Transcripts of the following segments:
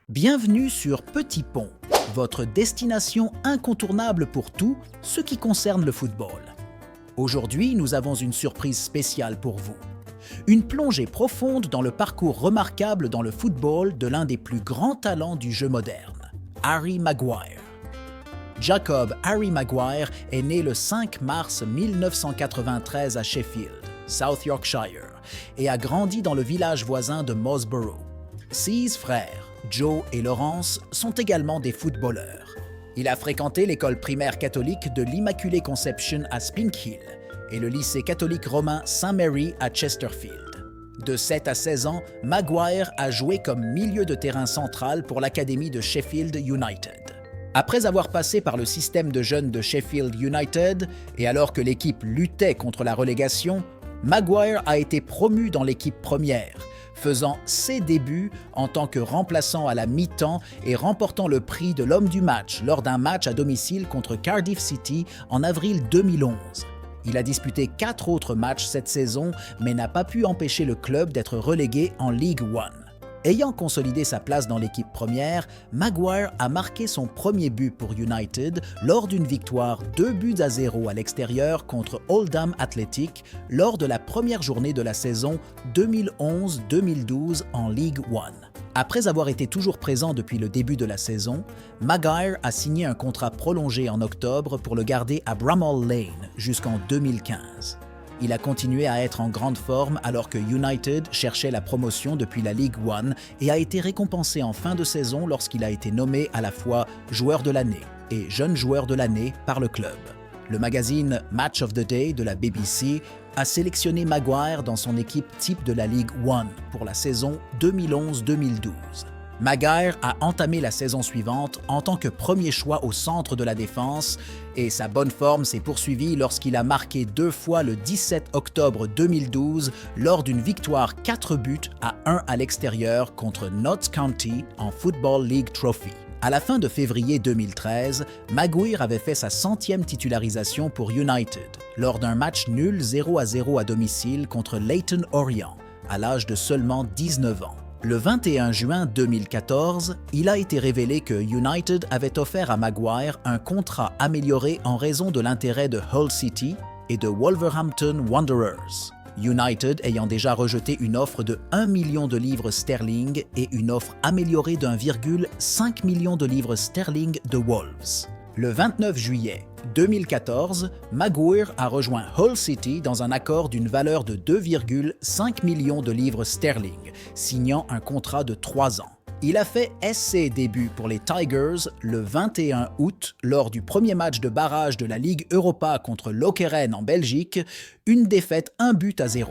Bienvenue sur Petit Pont, votre destination incontournable pour tout ce qui concerne le football. Aujourd'hui, nous avons une surprise spéciale pour vous. Une plongée profonde dans le parcours remarquable dans le football de l'un des plus grands talents du jeu moderne, Harry Maguire. Jacob Harry Maguire est né le 5 mars 1993 à Sheffield, South Yorkshire, et a grandi dans le village voisin de Mosborough. 6 frères, Joe et Lawrence, sont également des footballeurs. Il a fréquenté l'école primaire catholique de l'Immaculée Conception à Spinkhill et le lycée catholique romain St. Mary à Chesterfield. De 7 à 16 ans, Maguire a joué comme milieu de terrain central pour l'académie de Sheffield United. Après avoir passé par le système de jeunes de Sheffield United et alors que l'équipe luttait contre la relégation, Maguire a été promu dans l'équipe première, faisant ses débuts en tant que remplaçant à la mi-temps et remportant le prix de l'homme du match lors d'un match à domicile contre Cardiff City en avril 2011. Il a disputé 4 autres matchs cette saison, mais n'a pas pu empêcher le club d'être relégué en League One. Ayant consolidé sa place dans l'équipe première, Maguire a marqué son premier but pour United lors d'une victoire 2-0 à l'extérieur contre Oldham Athletic lors de la première journée de la saison 2011-2012 en League One. Après avoir été toujours présent depuis le début de la saison, Maguire a signé un contrat prolongé en octobre pour le garder à Bramall Lane jusqu'en 2015. Il a continué à être en grande forme alors que United cherchait la promotion depuis la League One et a été récompensé en fin de saison lorsqu'il a été nommé à la fois joueur de l'année et jeune joueur de l'année par le club. Le magazine Match of the Day de la BBC a sélectionné Maguire dans son équipe type de la League One pour la saison 2011-2012. Maguire a entamé la saison suivante en tant que premier choix au centre de la défense et sa bonne forme s'est poursuivie lorsqu'il a marqué 2 fois le 17 octobre 2012 lors d'une victoire 4-1 à l'extérieur contre Notts County en Football League Trophy. À la fin de février 2013, Maguire avait fait sa 100e titularisation pour United lors d'un match nul 0-0 à domicile contre Leyton Orient à l'âge de seulement 19 ans. Le 21 juin 2014, il a été révélé que United avait offert à Maguire un contrat amélioré en raison de l'intérêt de Hull City et de Wolverhampton Wanderers. United ayant déjà rejeté une offre de 1 million de livres sterling et une offre améliorée d'1,5 million de livres sterling de Wolves. Le 29 juillet 2014, Maguire a rejoint Hull City dans un accord d'une valeur de 2,5 millions de livres sterling, signant un contrat de 3 ans. Il a fait ses débuts pour les Tigers le 21 août lors du premier match de barrage de la Ligue Europa contre Lokeren en Belgique, une défaite 1-0.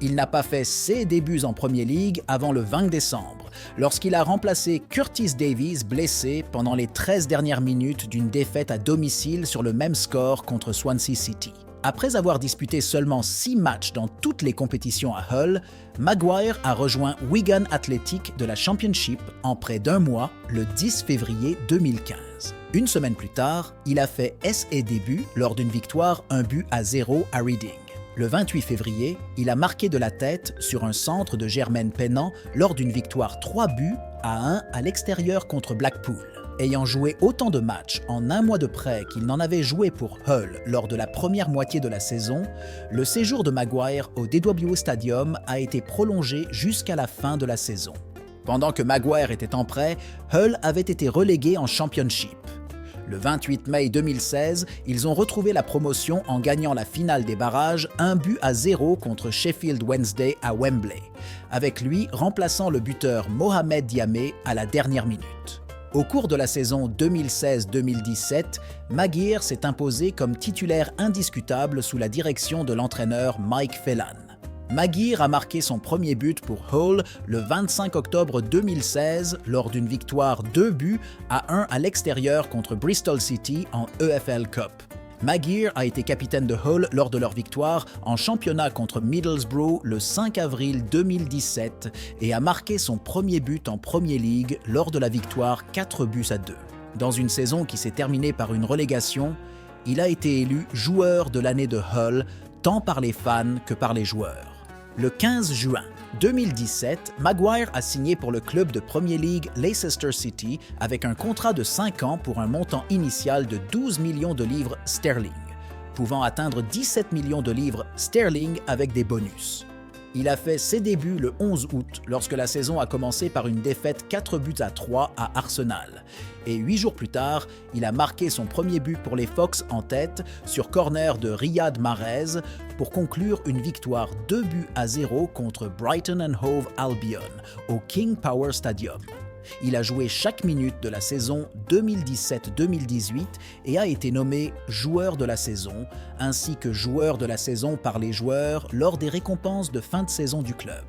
Il n'a pas fait ses débuts en Premier League avant le 20 décembre, lorsqu'il a remplacé Curtis Davies blessé pendant les 13 dernières minutes d'une défaite à domicile sur le même score contre Swansea City. Après avoir disputé seulement 6 matchs dans toutes les compétitions à Hull, Maguire a rejoint Wigan Athletic de la Championship en près d'1 mois, le 10 février 2015. Une semaine plus tard, il a fait ses débuts lors d'une victoire 1-0 à Reading. Le 28 février, il a marqué de la tête sur un centre de Jermaine Pennant lors d'une victoire 3-1 à l'extérieur contre Blackpool. Ayant joué autant de matchs en 1 mois de près qu'il n'en avait joué pour Hull lors de la première moitié de la saison, le séjour de Maguire au DW Stadium a été prolongé jusqu'à la fin de la saison. Pendant que Maguire était en prêt, Hull avait été relégué en Championship. Le 28 mai 2016, ils ont retrouvé la promotion en gagnant la finale des barrages 1-0 contre Sheffield Wednesday à Wembley, avec lui remplaçant le buteur Mohamed Diamé à la dernière minute. Au cours de la saison 2016-2017, Maguire s'est imposé comme titulaire indiscutable sous la direction de l'entraîneur Mike Phelan. Maguire a marqué son premier but pour Hull le 25 octobre 2016 lors d'une victoire 2-1 à l'extérieur contre Bristol City en EFL Cup. Maguire a été capitaine de Hull lors de leur victoire en championnat contre Middlesbrough le 5 avril 2017 et a marqué son premier but en Premier League lors de la victoire 4-2. Dans une saison qui s'est terminée par une relégation, il a été élu joueur de l'année de Hull tant par les fans que par les joueurs. Le 15 juin 2017, Maguire a signé pour le club de Premier League Leicester City avec un contrat de 5 ans pour un montant initial de 12 millions de livres sterling, pouvant atteindre 17 millions de livres sterling avec des bonus. Il a fait ses débuts le 11 août lorsque la saison a commencé par une défaite 4-3 à Arsenal. Et 8 jours plus tard, il a marqué son premier but pour les Fox en tête sur corner de Riyad Mahrez pour conclure une victoire 2-0 contre Brighton & Hove Albion au King Power Stadium. Il a joué chaque minute de la saison 2017-2018 et a été nommé joueur de la saison, ainsi que joueur de la saison par les joueurs lors des récompenses de fin de saison du club.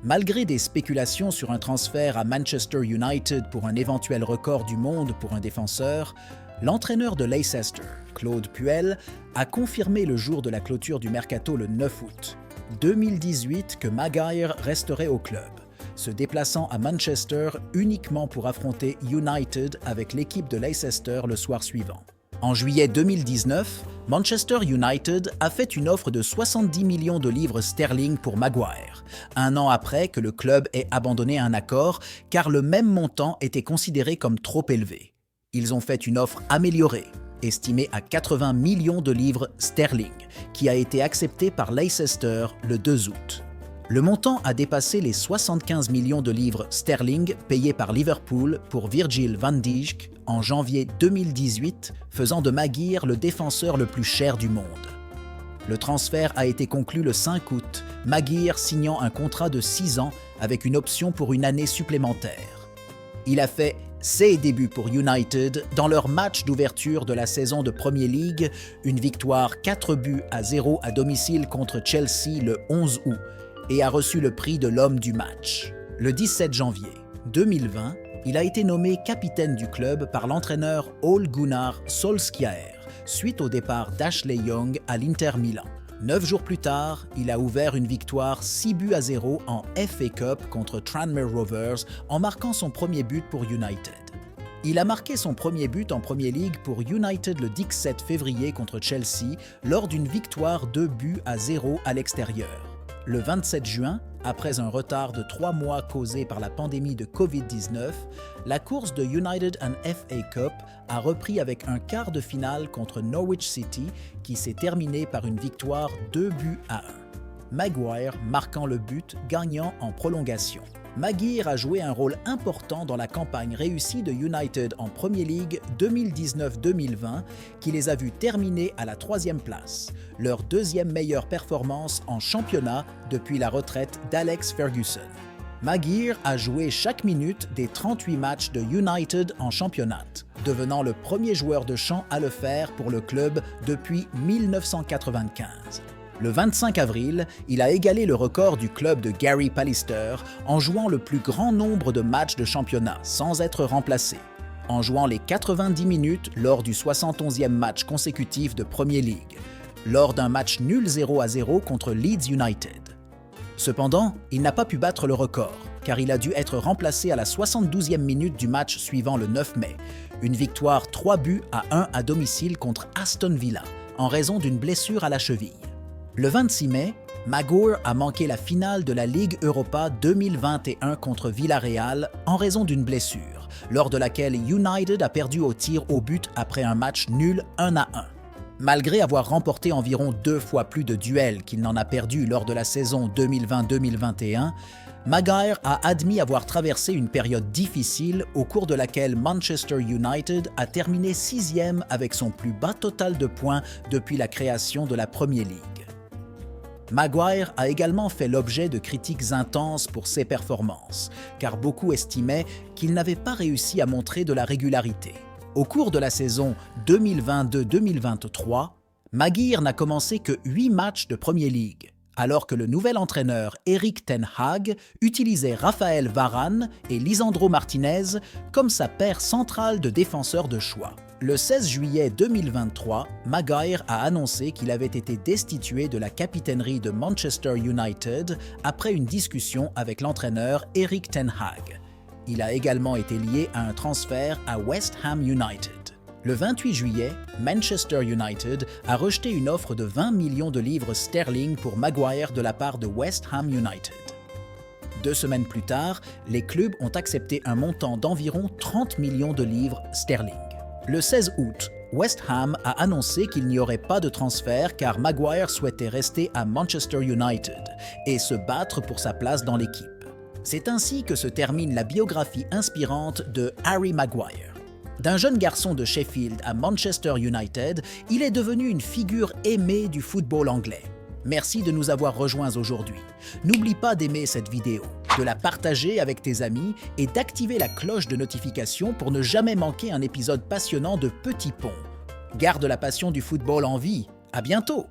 Malgré des spéculations sur un transfert à Manchester United pour un éventuel record du monde pour un défenseur, l'entraîneur de Leicester, Claude Puel, a confirmé le jour de la clôture du mercato le 9 août 2018 que Maguire resterait au club, se déplaçant à Manchester uniquement pour affronter United avec l'équipe de Leicester le soir suivant. En juillet 2019, Manchester United a fait une offre de 70 millions de livres sterling pour Maguire, un an après que le club ait abandonné un accord car le même montant était considéré comme trop élevé. Ils ont fait une offre améliorée, estimée à 80 millions de livres sterling, qui a été acceptée par Leicester le 2 août. Le montant a dépassé les 75 millions de livres sterling payés par Liverpool pour Virgil van Dijk en janvier 2018, faisant de Maguire le défenseur le plus cher du monde. Le transfert a été conclu le 5 août, Maguire signant un contrat de 6 ans avec une option pour une année supplémentaire. Il a fait ses débuts pour United dans leur match d'ouverture de la saison de Premier League, une victoire 4-0 à domicile contre Chelsea le 11 août, et a reçu le prix de l'homme du match. Le 17 janvier 2020, il a été nommé capitaine du club par l'entraîneur Ole Gunnar Solskjaer suite au départ d'Ashley Young à l'Inter Milan. 9 jours plus tard, il a ouvert une victoire 6-0 en FA Cup contre Tranmere Rovers en marquant son premier but pour United. Il a marqué son premier but en Premier League pour United le 17 février contre Chelsea lors d'une victoire 2-0 à l'extérieur. Le 27 juin, après un retard de 3 mois causé par la pandémie de Covid-19, la course de United and FA Cup a repris avec un quart de finale contre Norwich City qui s'est terminé par une victoire 2-1. Maguire marquant le but gagnant en prolongation. Maguire a joué un rôle important dans la campagne réussie de United en Premier League 2019-2020 qui les a vus terminer à la 3e place, leur deuxième meilleure performance en championnat depuis la retraite d'Alex Ferguson. Maguire a joué chaque minute des 38 matchs de United en championnat, devenant le premier joueur de champ à le faire pour le club depuis 1995. Le 25 avril, il a égalé le record du club de Gary Pallister en jouant le plus grand nombre de matchs de championnat sans être remplacé, en jouant les 90 minutes lors du 71e match consécutif de Premier League, lors d'un match nul 0-0 contre Leeds United. Cependant, il n'a pas pu battre le record, car il a dû être remplacé à la 72e minute du match suivant le 9 mai, une victoire 3-1 à domicile contre Aston Villa, en raison d'une blessure à la cheville. Le 26 mai, Maguire a manqué la finale de la Ligue Europa 2021 contre Villarreal en raison d'une blessure, lors de laquelle United a perdu au tir au but après un match nul 1-1. Malgré avoir remporté environ 2 fois plus de duels qu'il n'en a perdu lors de la saison 2020-2021, Maguire a admis avoir traversé une période difficile au cours de laquelle Manchester United a terminé 6e avec son plus bas total de points depuis la création de la Premier League. Maguire a également fait l'objet de critiques intenses pour ses performances, car beaucoup estimaient qu'il n'avait pas réussi à montrer de la régularité. Au cours de la saison 2022-2023, Maguire n'a commencé que 8 matchs de Premier League, alors que le nouvel entraîneur Erik ten Hag utilisait Raphaël Varane et Lisandro Martinez comme sa paire centrale de défenseurs de choix. Le 16 juillet 2023, Maguire a annoncé qu'il avait été destitué de la capitainerie de Manchester United après une discussion avec l'entraîneur Erik ten Hag. Il a également été lié à un transfert à West Ham United. Le 28 juillet, Manchester United a rejeté une offre de 20 millions de livres sterling pour Maguire de la part de West Ham United. 2 semaines plus tard, les clubs ont accepté un montant d'environ 30 millions de livres sterling. Le 16 août, West Ham a annoncé qu'il n'y aurait pas de transfert car Maguire souhaitait rester à Manchester United et se battre pour sa place dans l'équipe. C'est ainsi que se termine la biographie inspirante de Harry Maguire. D'un jeune garçon de Sheffield à Manchester United, il est devenu une figure aimée du football anglais. Merci de nous avoir rejoints aujourd'hui. N'oublie pas d'aimer cette vidéo, de la partager avec tes amis et d'activer la cloche de notification pour ne jamais manquer un épisode passionnant de Petit Pont. Garde la passion du football en vie. À bientôt!